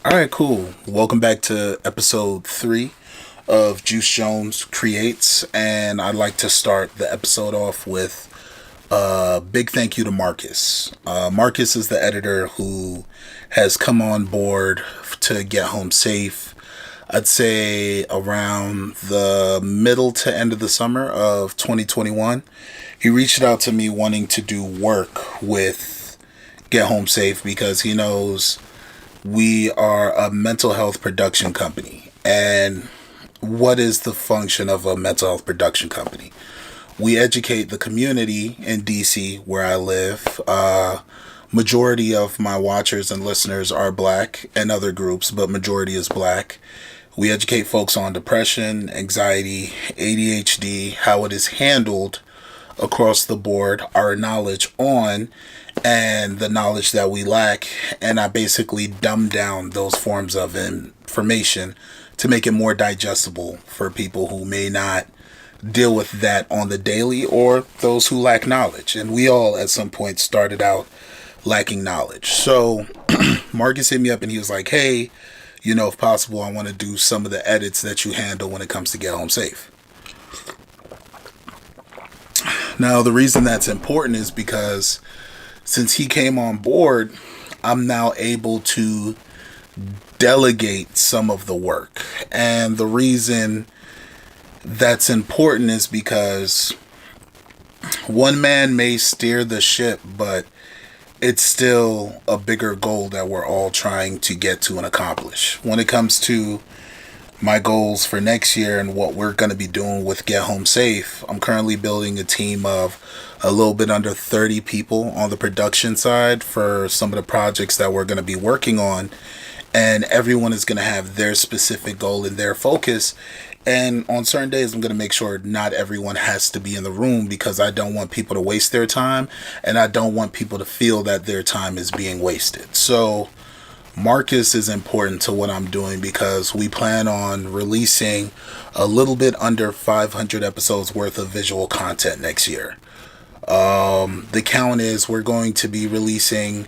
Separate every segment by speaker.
Speaker 1: All right, cool. Welcome back to episode 3 of Juice Jones Creates. And I'd like to start the episode off with a big thank you to Marcus. Marcus is the editor who has come on board to Get Home Safe. I'd say around the middle to end of the summer of 2021. He reached out to me wanting to do work with Get Home Safe because he knows we are a mental health production company. And what is the function of a mental health production company? We educate the community in DC where I live. Majority of my watchers and listeners are black and other groups, but majority is black. We educate folks on depression, anxiety, ADHD, how it is handled across the board, our knowledge on, and the knowledge that we lack. And I basically dumb down those forms of information to make it more digestible for people who may not deal with that on the daily, or those who lack knowledge. And we all at some point started out lacking knowledge. So Marcus hit me up and he was like, hey, if possible, I want to do some of the edits that you handle when it comes to Get Home Safe. Now, the reason that's important is because since he came on board, I'm now able to delegate some of the work. And the reason that's important is because one man may steer the ship, but it's still a bigger goal that we're all trying to get to and accomplish. When it comes to my goals for next year and what we're going to be doing with Get Home Safe, I'm currently building a team of a little bit under 30 people on the production side for some of the projects that we're going to be working on. And everyone is going to have their specific goal and their focus. And on certain days, I'm going to make sure not everyone has to be in the room because I don't want people to waste their time. And I don't want people to feel that their time is being wasted. So Marcus is important to what I'm doing because we plan on releasing a little bit under 500 episodes worth of visual content next year. The count is we're going to be releasing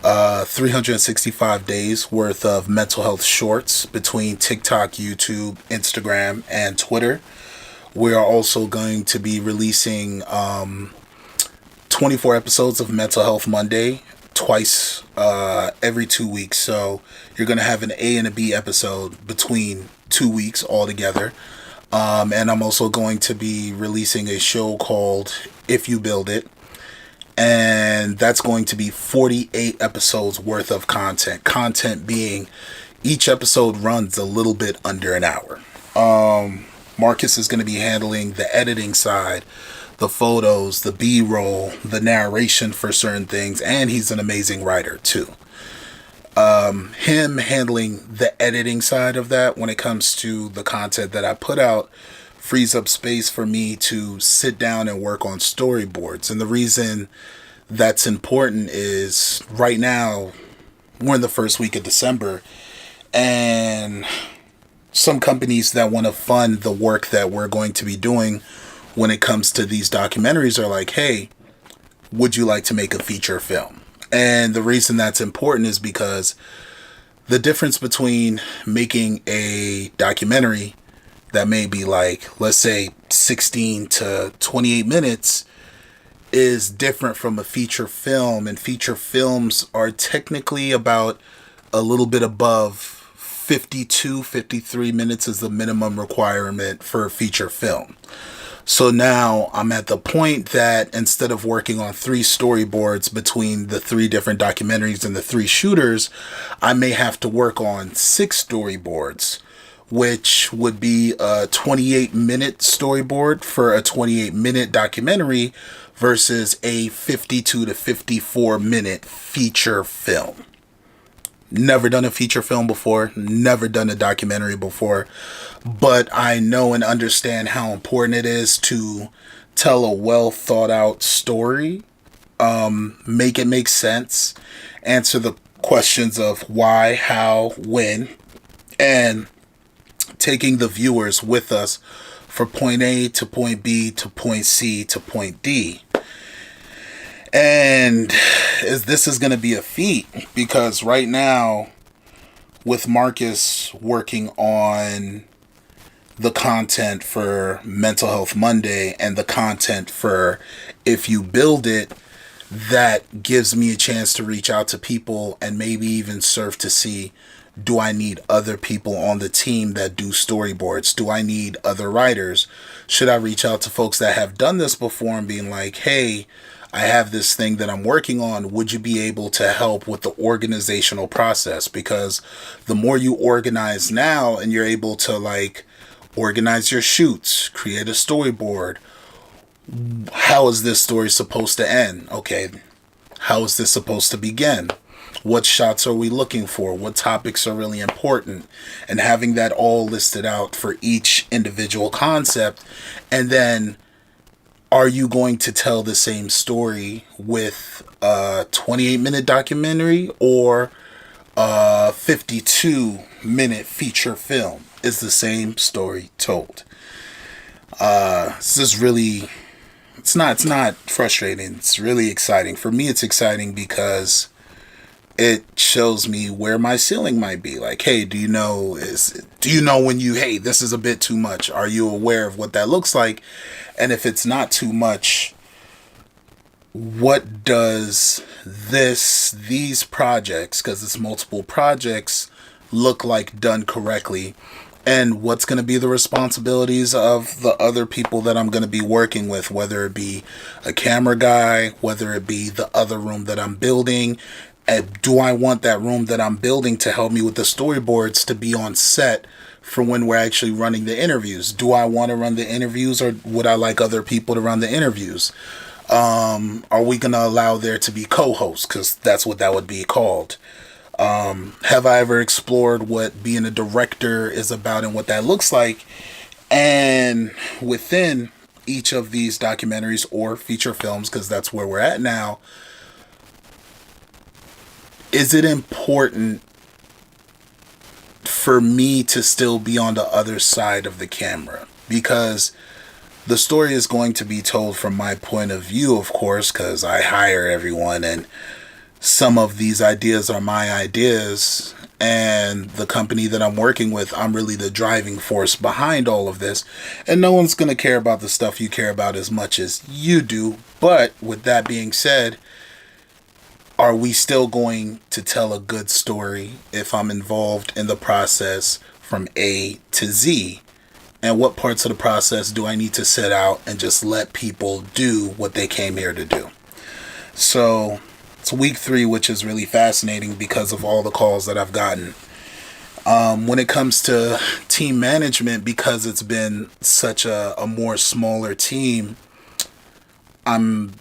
Speaker 1: 365 days worth of mental health shorts between TikTok, YouTube, Instagram, and Twitter. We are also going to be releasing 24 episodes of Mental Health Monday twice every 2 weeks. So you're going to have an A and a B episode between 2 weeks altogether. And I'm also going to be releasing a show called If You Build It. And that's going to be 48 episodes worth of content. Content being each episode runs a little bit under an hour. Marcus is going to be handling the editing side, the photos, the B-roll, the narration for certain things, and he's an amazing writer too. Him handling the editing side of that when it comes to the content that I put out frees up space for me to sit down and work on storyboards. And the reason that's important is right now we're in the first week of December, and some companies that want to fund the work that we're going to be doing when it comes to these documentaries are like, hey, would you like to make a feature film? And the reason that's important is because the difference between making a documentary that may be like, let's say 16 to 28 minutes is different from a feature film. And feature films are technically about a little bit above 52, 53 minutes is the minimum requirement for a feature film. So now I'm at the point that instead of working on 3 storyboards between the 3 different documentaries and the 3 shooters, I may have to work on 6 storyboards, which would be a 28-minute storyboard for a 28-minute documentary versus a 52 to 54-minute feature film. Never done a feature film before, never done a documentary before, but I know and understand how important it is to tell a well thought out story, make it make sense, answer the questions of why, how, when, and taking the viewers with us for point A to point B to point C to point D. And this is going to be a feat because right now with Marcus working on the content for Mental Health Monday and the content for If You Build It, that gives me a chance to reach out to people and maybe even surf to see, do I need other people on the team that do storyboards? Do I need other writers? Should I reach out to folks that have done this before and being like, hey, I have this thing that I'm working on. Would you be able to help with the organizational process? Because the more you organize now and you're able to like organize your shoots, create a storyboard. How is this story supposed to end? Okay, how is this supposed to begin? What shots are we looking for? What topics are really important? And having that all listed out for each individual concept. And then, are you going to tell the same story with a 28-minute documentary or a 52-minute feature film? Is the same story told? This is really, it's not frustrating. It's really exciting. For me, it's exciting because it shows me where my ceiling might be. Like, hey, do you know when you, hey, this is a bit too much? Are you aware of what that looks like? And if it's not too much, what does these projects, because it's multiple projects, look like done correctly? And what's going to be the responsibilities of the other people that I'm going to be working with, whether it be a camera guy, whether it be the other room that I'm building. And do I want that room that I'm building to help me with the storyboards to be on set for when we're actually running the interviews? Do I want to run the interviews, or would I like other people to run the interviews? Are we going to allow there to be co-hosts? Because that's what that would be called. Have I ever explored what being a director is about and what that looks like? And within each of these documentaries or feature films, because that's where we're at now, is it important for me to still be on the other side of the camera? Because the story is going to be told from my point of view, of course, because I hire everyone and some of these ideas are my ideas, and the company that I'm working with, I'm really the driving force behind all of this. And no one's going to care about the stuff you care about as much as you do. But with that being said, are we still going to tell a good story if I'm involved in the process from A to Z? And what parts of the process do I need to sit out and just let people do what they came here to do? So it's week 3, which is really fascinating because of all the calls that I've gotten. When it comes to team management, because it's been such a more smaller team, I'm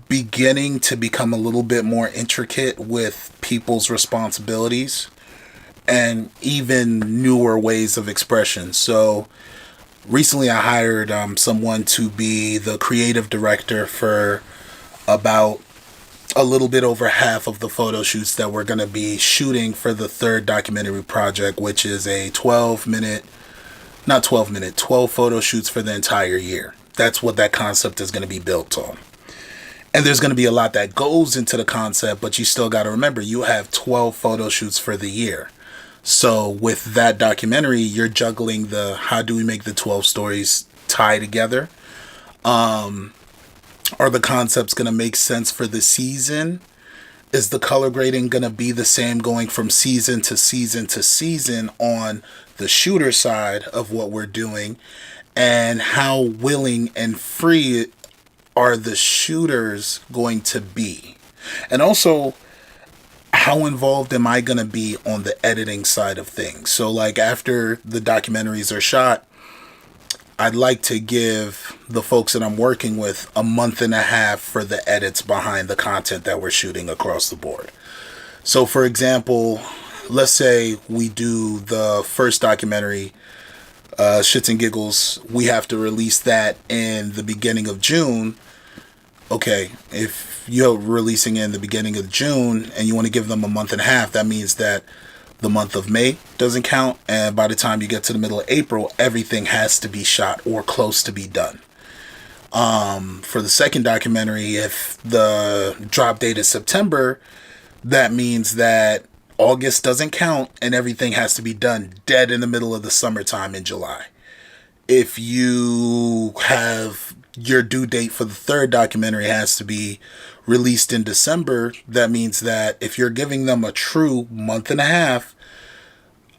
Speaker 1: beginning to become a little bit more intricate with people's responsibilities and even newer ways of expression. So recently I hired someone to be the creative director for about a little bit over half of the photo shoots that we're going to be shooting for the third documentary project, which is a 12 photo shoots for the entire year. That's what that concept is going to be built on. And there's going to be a lot that goes into the concept, but you still got to remember, you have 12 photo shoots for the year. So with that documentary, you're juggling the, how do we make the 12 stories tie together? Are the concepts going to make sense for the season? Is the color grading going to be the same going from season to season to season on the shooter side of what we're doing? And how willing and free are the shooters going to be? And also, how involved am I going to be on the editing side of things? So like after the documentaries are shot, I'd like to give the folks that I'm working with a month and a half for the edits behind the content that we're shooting across the board. So for example, let's say we do the first documentary, Shits and Giggles, we have to release that in the beginning of June. Okay, if you're releasing in the beginning of June and you want to give them a month and a half, that means that the month of May doesn't count, and by the time you get to the middle of April, everything has to be shot or close to be done. For the second documentary, if the drop date is September, that means that August doesn't count, and everything has to be done dead in the middle of the summertime in July. If you have your due date for the third documentary has to be released in December, that means that if you're giving them a true month and a half,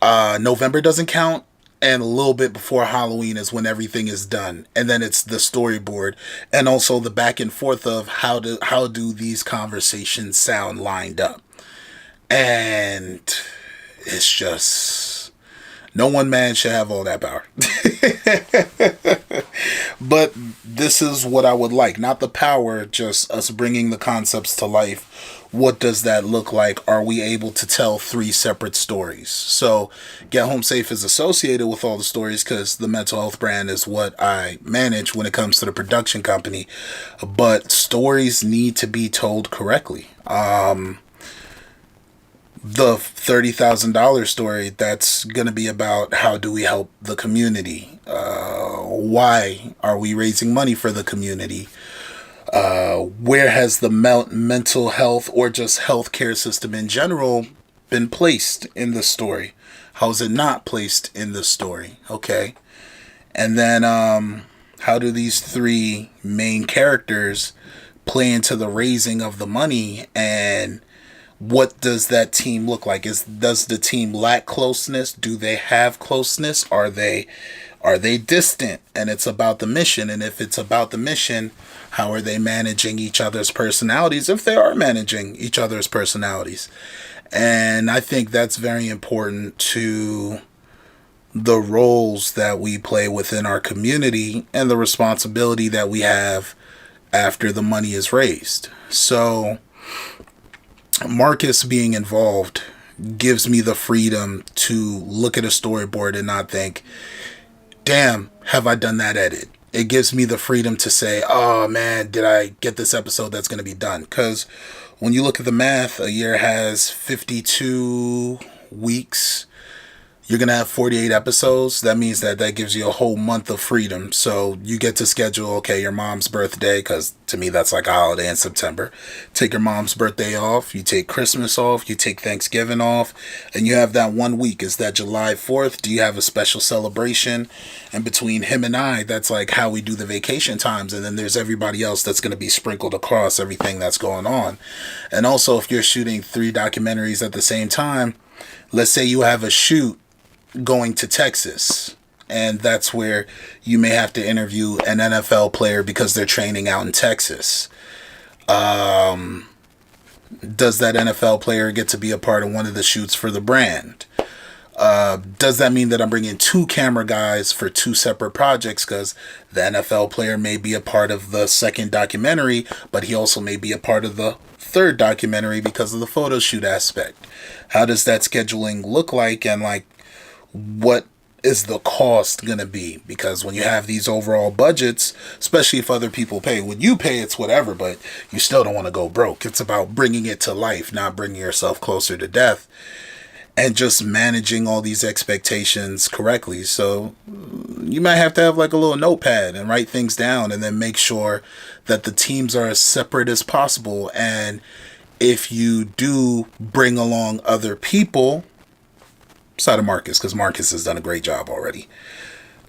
Speaker 1: November doesn't count, and a little bit before Halloween is when everything is done, and then it's the storyboard and also the back and forth of how do these conversations sound lined up. And it's just, no one man should have all that power. But this is what I would like. Not the power, just us bringing the concepts to life. What does that look like? Are we able to tell 3 separate stories? So Get Home Safe is associated with all the stories because the mental health brand is what I manage when it comes to the production company. But stories need to be told correctly. The $30,000 story, that's going to be about how do we help the community? Why are we raising money for the community? Where has the mental health or just healthcare system in general been placed in the story? How is it not placed in the story? Okay. And then how do these 3 main characters play into the raising of the money, and what does that team look like? Does the team lack closeness? Do they have closeness? Are they distant? And it's about the mission. And if it's about the mission, how are they managing each other's personalities, if they are managing each other's personalities? And I think that's very important to the roles that we play within our community and the responsibility that we have after the money is raised. So Marcus being involved gives me the freedom to look at a storyboard and not think, damn, have I done that edit? It gives me the freedom to say, oh man, did I get this episode that's going to be done? Because when you look at the math, a year has 52 weeks. You're going to have 48 episodes. That means that gives you a whole month of freedom. So you get to schedule, okay, your mom's birthday, because to me that's like a holiday in September. Take your mom's birthday off. You take Christmas off. You take Thanksgiving off. And you have that 1 week. Is that July 4th? Do you have a special celebration? And between him and I, that's like how we do the vacation times. And then there's everybody else that's going to be sprinkled across everything that's going on. And also, if you're shooting 3 documentaries at the same time, let's say you have a shoot going to Texas, and that's where you may have to interview an NFL player because they're training out in Texas. Does that NFL player get to be a part of one of the shoots for the brand? Does that mean that I'm bringing 2 camera guys for 2 separate projects because the NFL player may be a part of the second documentary, but he also may be a part of the third documentary because of the photo shoot aspect? How does that scheduling look like, and like, what is the cost going to be? Because when you have these overall budgets, especially if other people pay, when you pay, it's whatever, but you still don't want to go broke. It's about bringing it to life, not bringing yourself closer to death, and just managing all these expectations correctly. So you might have to have like a little notepad and write things down, and then make sure that the teams are as separate as possible. And if you do bring along other people, outside of Marcus, because Marcus has done a great job already,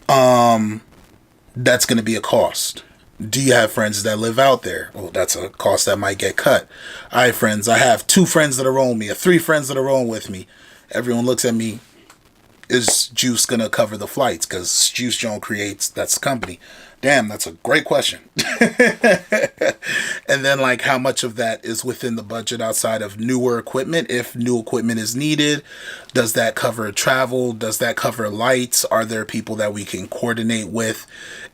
Speaker 1: that's going to be a cost. Do you have friends that live out there? Well, that's a cost that might get cut. I have friends. I have 2 friends that are rolling me, or 3 friends that are rolling with me. Everyone looks at me, is Juice going to cover the flights? Because Juice Jones creates, that's the company. Damn, that's a great question. And then, like, how much of that is within the budget outside of newer equipment? If new equipment is needed, does that cover travel? Does that cover lights? Are there people that we can coordinate with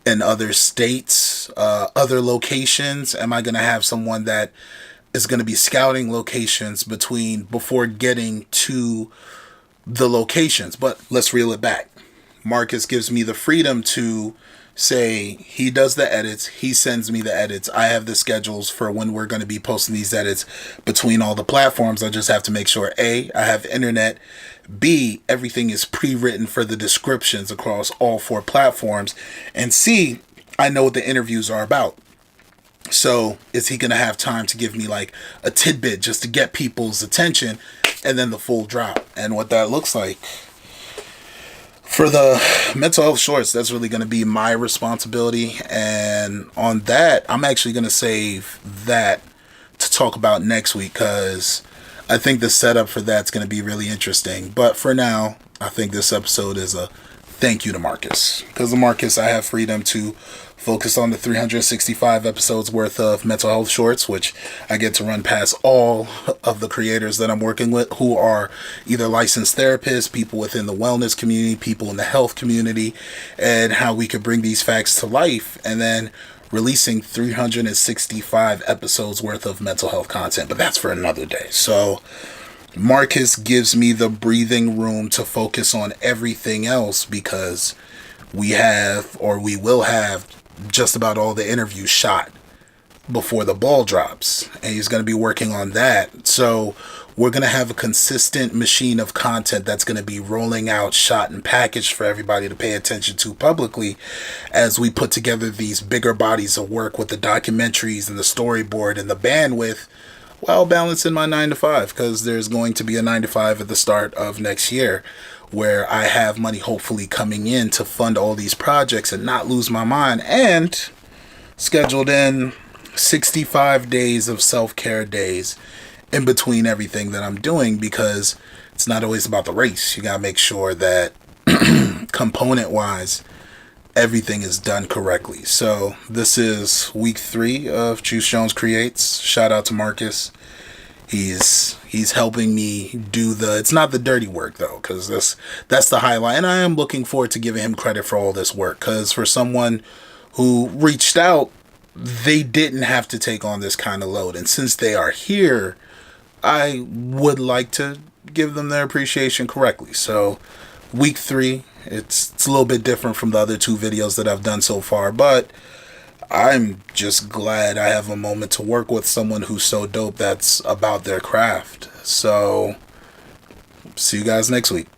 Speaker 1: in other states, other locations? Am I going to have someone that is going to be scouting locations before getting to the locations? But let's reel it back. Marcus gives me the freedom to say, he does the edits, he sends me the edits, I have the schedules for when we're going to be posting these edits between all the platforms. I just have to make sure, A, I have internet, B, everything is pre-written for the descriptions across all 4 platforms, and C, I know what the interviews are about. So is he going to have time to give me like a tidbit just to get people's attention? and then the full drop. And what that looks like for the mental health shorts, that's really going to be my responsibility. And on that, I'm actually going to save that to talk about next week, because I think the setup for that's going to be really interesting. But for now, I think this episode is a thank you to Marcus. Because of Marcus, I have freedom to focus on the 365 episodes worth of mental health shorts, which I get to run past all of the creators that I'm working with, who are either licensed therapists, people within the wellness community, people in the health community, and how we could bring these facts to life, and then releasing 365 episodes worth of mental health content. But that's for another day. So Marcus gives me the breathing room to focus on everything else, because we will have just about all the interviews shot before the ball drops, and he's going to be working on that. So we're going to have a consistent machine of content that's going to be rolling out, shot and packaged for everybody to pay attention to publicly, as we put together these bigger bodies of work with the documentaries and the storyboard and the bandwidth, while balancing my 9 to 5, because there's going to be a 9 to 5 at the start of next year, where I have money hopefully coming in to fund all these projects and not lose my mind, and scheduled in 65 days of self-care days in between everything that I'm doing, because it's not always about the race. You gotta make sure that component wise everything is done correctly. So this is week 3 of Juice Jones Creates. Shout out to Marcus. He's helping me do it's not the dirty work though, because that's the highlight, and I am looking forward to giving him credit for all this work, because for someone who reached out, they didn't have to take on this kind of load, and since they are here, I would like to give them their appreciation correctly. So week 3, it's a little bit different from the other 2 videos that I've done so far, but I'm just glad I have a moment to work with someone who's so dope that's about their craft. So see you guys next week.